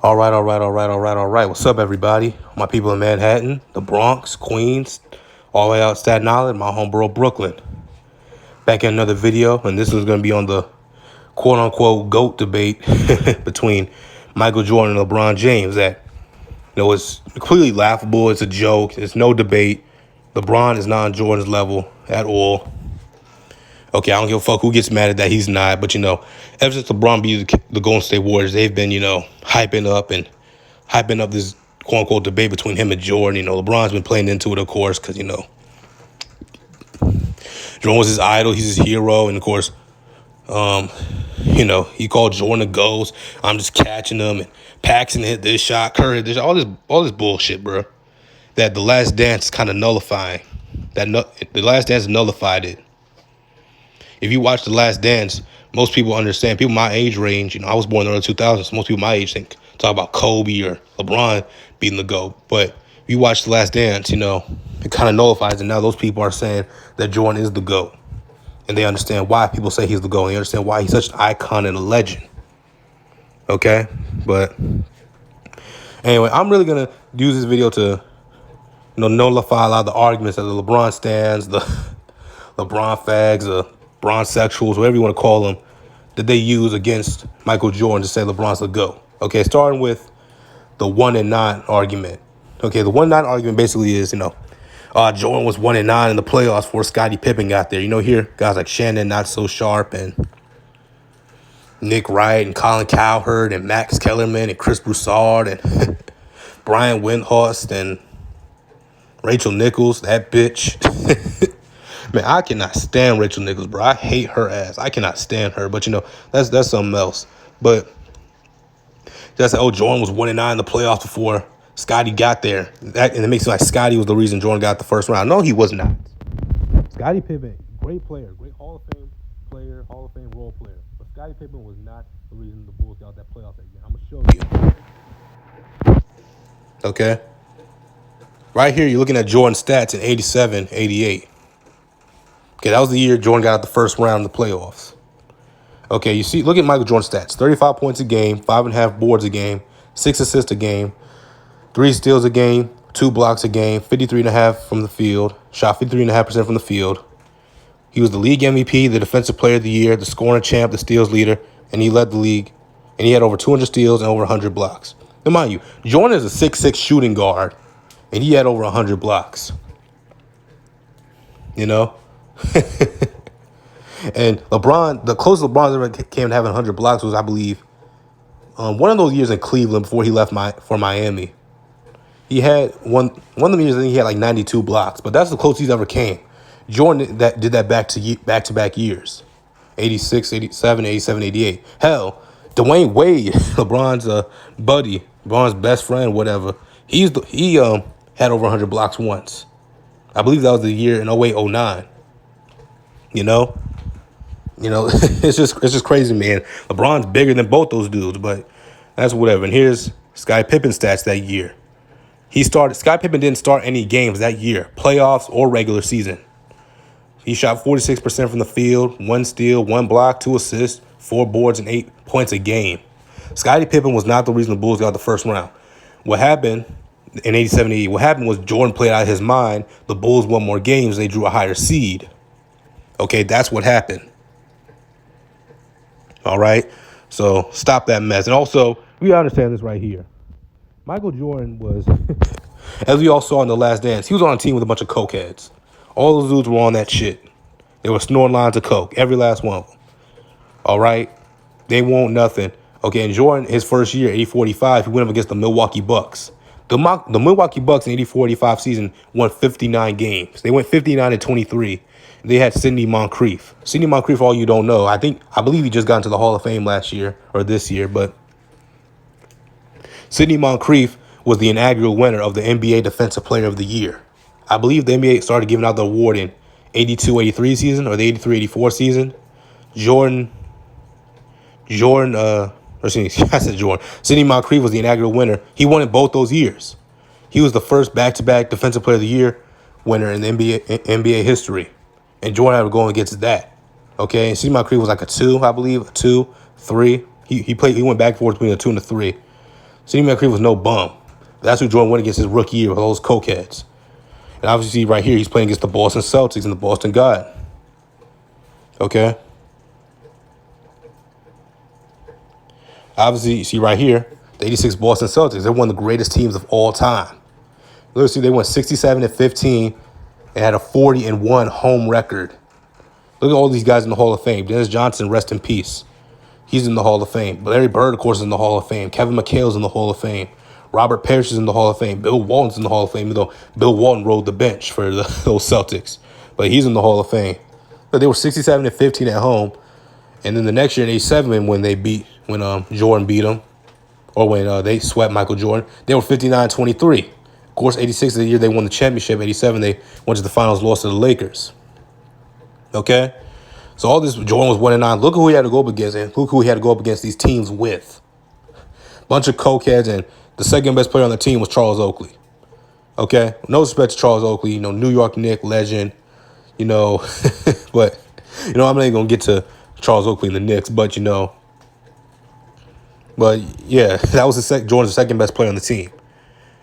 All right. What's up, everybody? My people in Manhattan, the Bronx, Queens, all the way out Staten Island, my homeboro Brooklyn. Back in another video, and this is going to be on the quote-unquote GOAT debate between Michael Jordan and LeBron James. That, it's completely laughable. It's a joke. There's no debate. LeBron is not on Jordan's level at all. Okay, I don't give a fuck who gets mad at that. He's not. But, ever since LeBron beat the Golden State Warriors, they've been, hyping up this quote-unquote debate between him and Jordan. LeBron's been playing into it, of course, because, Jordan was his idol. He's his hero. And, of course, he called Jordan a ghost. I'm just catching him. And Paxson hit this shot. Curry hit this shot. All this bullshit, bro. That The Last Dance is kind of nullifying. The Last Dance nullified it. If you watch The Last Dance, most people understand. People my age range, I was born in the early 2000s. Most people my age talk about Kobe or LeBron being the GOAT. But if you watch The Last Dance, it kind of nullifies it. Now those people are saying that Jordan is the GOAT. And they understand why people say he's the GOAT. They understand why he's such an icon and a legend. Okay? But anyway, I'm really going to use this video to, nullify a lot of the arguments that the LeBron stands, the LeBron fags, the LeBron sexuals, whatever you want to call them, that they use against Michael Jordan to say LeBron's the GOAT. Okay, starting with the 1-9 argument. Okay, the 1-9 argument basically is, Jordan was 1-9 in the playoffs before Scottie Pippen got there. Here, guys like Shannon Not So Sharp and Nick Wright and Colin Cowherd and Max Kellerman and Chris Broussard and Brian Windhorst and Rachel Nichols, that bitch. Man, I cannot stand Rachel Nichols, bro. I hate her ass. I cannot stand her. But, that's something else. But just Jordan was 1-9 in the playoffs before Scottie got there. And it makes it like Scottie was the reason Jordan got the first round. No, he was not. Scottie Pippen, great player, great Hall of Fame player, Hall of Fame role player. But Scottie Pippen was not the reason the Bulls got that playoff that year. I'm going to show you. Okay? Right here, you're looking at Jordan's stats in 87, 88. Okay, that was the year Jordan got out the first round in the playoffs. Okay, look at Michael Jordan's stats. 35 points a game, 5.5 boards a game, 6 assists a game, 3 steals a game, 2 blocks a game, 53.5% from the field, shot 53.5% from the field. He was the league MVP, the defensive player of the year, the scoring champ, the steals leader, and he led the league. And he had over 200 steals and over 100 blocks. Now, mind you, Jordan is a 6'6" shooting guard, and he had over 100 blocks. And LeBron, the closest LeBron ever came to having 100 blocks was, I believe, one of those years in Cleveland before he left for Miami. He had one of the years I think he had like 92 blocks, but that's the closest he's ever came. Jordan did that back-to-back years, 86, 87, 87, 88. Hell, Dwayne Wade, LeBron's buddy, LeBron's best friend, whatever. He had over 100 blocks once. I believe that was the year in 08, 09. It's just crazy, man. LeBron's bigger than both those dudes, but that's whatever. And here's Scottie Pippen's stats that year. Scottie Pippen didn't start any games that year, playoffs or regular season. He shot 46% from the field, 1 steal, 1 block, 2 assists, 4 boards, and 8 points a game. Scottie Pippen was not the reason the Bulls got the first round. What happened in 87, 88, what happened was Jordan played out of his mind. The Bulls won more games. They drew a higher seed. Okay, that's what happened. All right? So stop that mess. And also, we understand this right here. Michael Jordan was, as we all saw in The Last Dance, he was on a team with a bunch of cokeheads. All those dudes were on that shit. They were snoring lines of coke, every last one of them. All right? They won't nothing. Okay, and Jordan, his first year, 84-85, he went up against the Milwaukee Bucks. The Milwaukee Bucks in 84-85 season won 59 games. They went 59-23. They had Sidney Moncrief. Sidney Moncrief, all you don't know, I believe he just got into the Hall of Fame last year or this year, but Sidney Moncrief was the inaugural winner of the NBA Defensive Player of the Year. I believe the NBA started giving out the award in 82-83 season or the 83-84 season. Sidney Moncrief was the inaugural winner. He won in both those years. He was the first back-to-back Defensive Player of the Year winner in the NBA history. And Jordan had to go against that. Okay, and Sidney Moncrief was like a 2, I believe, a 2, 3. He went back and forth between a 2 and a 3. Sidney McCree was no bum. That's who Jordan went against his rookie year with all those cokeheads. And obviously, right here, he's playing against the Boston Celtics and the Boston God. Okay? Obviously, you see right here, the 86 Boston Celtics, they're one of the greatest teams of all time. Let's see, they went 67-15 and had a 40-1 home record. Look at all these guys in the Hall of Fame. Dennis Johnson, rest in peace. He's in the Hall of Fame. Larry Bird, of course, is in the Hall of Fame. Kevin McHale's in the Hall of Fame. Robert Parrish is in the Hall of Fame. Bill Walton's in the Hall of Fame, even though Bill Walton rode the bench for those Celtics. But he's in the Hall of Fame. But they were 67-15 at home. And then the next year in 87, when Jordan beat them, or when they swept Michael Jordan, they were 59-23. Of course, 86 is the year they won the championship. 87, they went to the finals, lost to the Lakers. Okay? So all this, Jordan was 1-9. Look who he had to go up against, and look who he had to go up against these teams with. Bunch of cokeheads, and the second best player on the team was Charles Oakley. Okay? No respect to Charles Oakley, New York Knicks legend, but, I'm not even going to get to Charles Oakley and the Knicks, but, but yeah, that was Jordan's second best player on the team.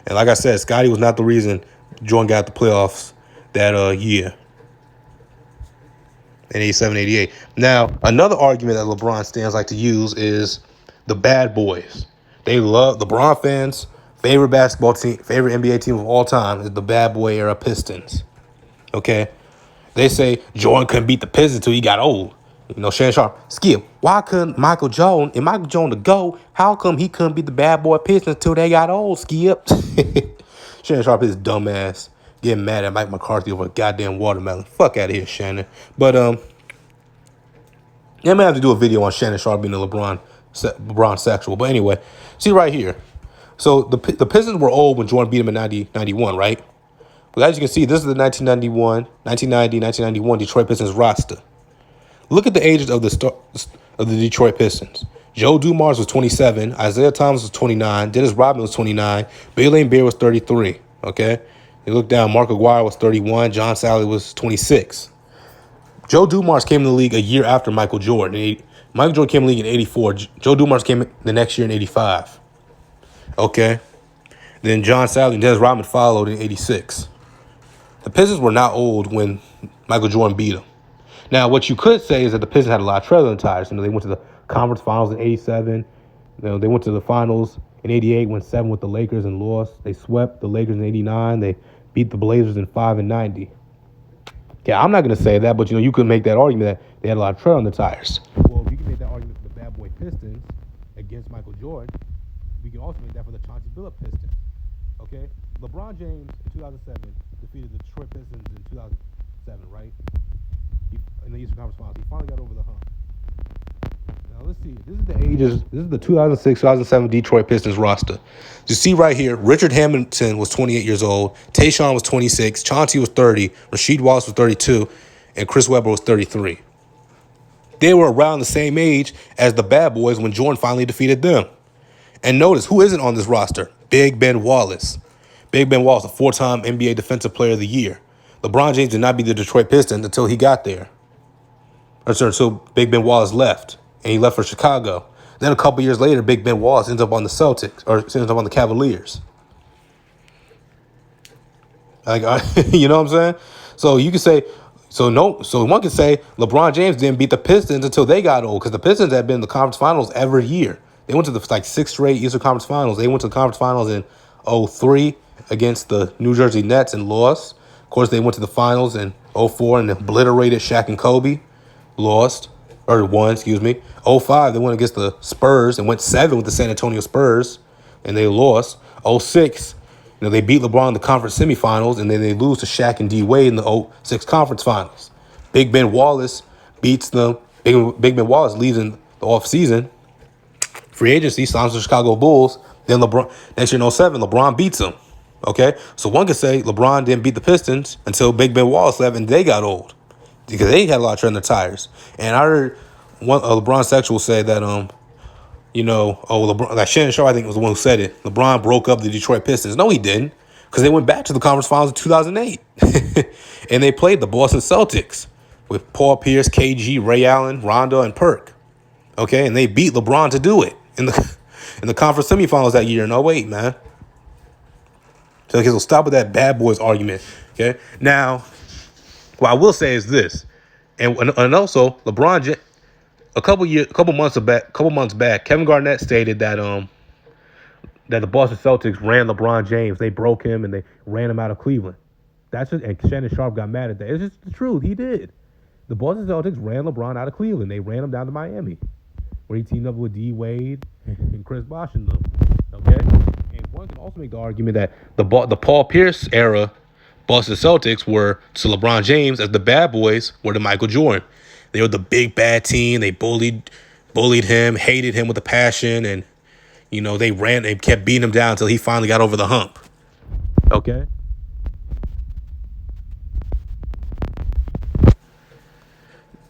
And like I said, Scottie was not the reason Jordan got the playoffs that year. In 87, 88. Now, another argument that LeBron stands like to use is the bad boys. They love LeBron fans. Favorite basketball team, favorite NBA team of all time is the bad boy era Pistons. Okay? They say Jordan couldn't beat the Pistons until he got old. Shannon Sharp, Skip, why couldn't Michael Jordan to go? How come he couldn't beat the bad boy Pistons until they got old, Skip? Shannon Sharp is dumbass. Getting mad at Mike McCarthy over a goddamn watermelon. Fuck out of here, Shannon. But I'm gonna have to do a video on Shannon Sharp being a LeBron sexual. But anyway, see right here. So the Pistons were old when Jordan beat them in 91, right? But as you can see, this is the 1991 Detroit Pistons roster. Look at the ages of the Detroit Pistons. Joe Dumars was 27. Isaiah Thomas was 29. Dennis Rodman was 29. Baylor Bear was 33. Okay? You look down, Mark Aguirre was 31. John Sally was 26. Joe Dumars came in the league a year after Michael Jordan. Michael Jordan came in the league in 84. Joe Dumars came the next year in 85. Okay? Then John Sally and Dennis Rodman followed in 86. The Pistons were not old when Michael Jordan beat them. Now, what you could say is that the Pistons had a lot of tread on the tires. They went to the conference finals in 87. They went to the finals in 88, went 7 with the Lakers and lost. They swept the Lakers in 89. They beat the Blazers in 5 and 90. Okay, I'm not going to say that, but you could make that argument that they had a lot of tread on the tires. Well, if you can make that argument for the bad boy Pistons against Michael Jordan, we can also make that for the Chauncey Billups Pistons. Okay? LeBron James in 2007 defeated the Detroit Pistons in 2007, right? In the Eastern Conference Finals. He finally got over the hump. Now, let's see. This is the ages. This is the 2006-2007 Detroit Pistons roster. You see right here, Richard Hamilton was 28 years old. Tayshaun was 26. Chauncey was 30. Rasheed Wallace was 32. And Chris Webber was 33. They were around the same age as the bad boys when Jordan finally defeated them. And notice, who isn't on this roster? Big Ben Wallace. Big Ben Wallace, a 4-time NBA Defensive Player of the Year. LeBron James did not beat the Detroit Pistons until he got there. Until Big Ben Wallace left, and he left for Chicago. Then a couple years later, Big Ben Wallace ends up on the Celtics, or ends up on the Cavaliers. You know what I'm saying? So you can say, so one can say LeBron James didn't beat the Pistons until they got old, because the Pistons had been in the conference finals every year. They went to the 6th straight Eastern Conference Finals. They went to the conference finals in 2003 against the New Jersey Nets and lost. Of course, they went to the finals in 2004 and obliterated Shaq and Kobe. Won. 2005, they went against the Spurs and went 7 with the San Antonio Spurs, and they lost. 2006, they beat LeBron in the conference semifinals, and then they lose to Shaq and D Wade in the 2006 conference finals. Big Ben Wallace beats them. Big Ben Wallace leaves in the offseason. Free agency, signs the Chicago Bulls. Then LeBron, next year in 2007, LeBron beats them. Okay? So one could say LeBron didn't beat the Pistons until Big Ben Wallace left and they got old, because they had a lot of tread on their tires. And I heard one LeBron sexual say that, LeBron, like Shannon Sharp, I think was the one who said it. LeBron broke up the Detroit Pistons. No, he didn't, because they went back to the conference finals in 2008. And they played the Boston Celtics with Paul Pierce, KG, Ray Allen, Rondo, and Perk. Okay, and they beat LeBron to do it. in the conference semifinals that year in '08, man. So stop with that bad boys argument. Okay. Now, what I will say is this, and also LeBron, couple months back, Kevin Garnett stated that the Boston Celtics ran LeBron James. They broke him and they ran him out of Cleveland. That's just, and Shannon Sharp got mad at that. It's just the truth. He did. The Boston Celtics ran LeBron out of Cleveland. They ran him down to Miami, where he teamed up with D Wade and Chris Bosh and them. Okay, and one can also make the argument that the Paul Pierce era Boston Celtics were to LeBron James as the bad boys were to Michael Jordan. They were the big bad team. They bullied him, hated him with a passion, and they kept beating him down until he finally got over the hump. Okay.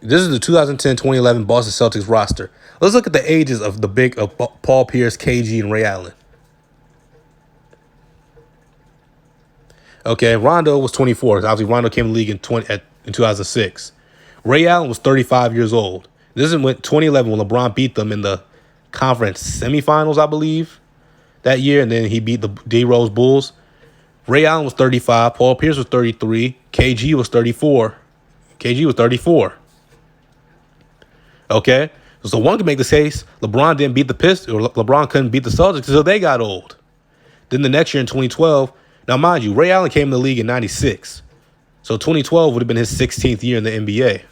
This is the 2010-2011 Boston Celtics roster. Let's look at the ages of Paul Pierce, KG, and Ray Allen. Okay, Rondo was 24. Obviously, Rondo came in the league in 2006. Ray Allen was 35 years old. This is when 2011 when LeBron beat them in the conference semifinals, I believe, that year, and then he beat the D-Rose Bulls. Ray Allen was 35. Paul Pierce was 33. KG was 34. Okay, so one can make the case LeBron didn't beat the Pistons, or LeBron couldn't beat the Celtics until they got old. Then the next year in 2012, now mind you, Ray Allen came in the league in '96, so 2012 would have been his 16th year in the NBA.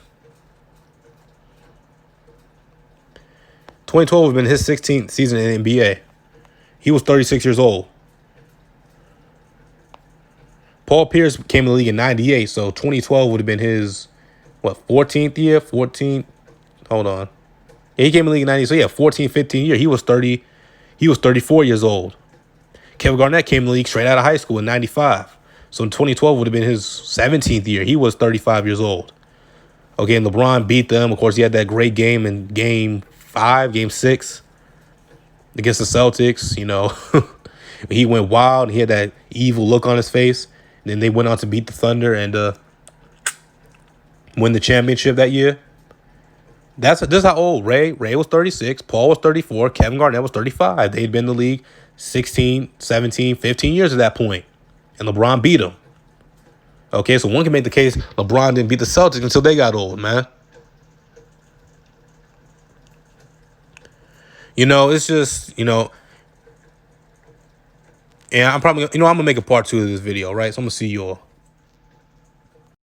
2012 would have been his 16th season in the NBA. He was 36 years old. Paul Pierce came in the league in '98, so 2012 would have been his 14th year, 14th. Hold on. Yeah, he came in the league in '90, so 14, 15 year. He was 34 years old. Kevin Garnett came in the league straight out of high school in '95. So in 2012 would have been his 17th year. He was 35 years old. Okay, and LeBron beat them. Of course, he had that great game in Game 6 against the Celtics. He went wild. He had that evil look on his face. And then they went on to beat the Thunder and win the championship that year. This is how old Ray was 36, Paul was 34, Kevin Garnett was 35. They'd been in the league 16, 17, 15 years at that point, and LeBron beat them. Okay, so one can make the case LeBron didn't beat the Celtics until they got old, man. It's just, and I'm probably, I'm going to make a part 2 of this video, right? So I'm going to see you all.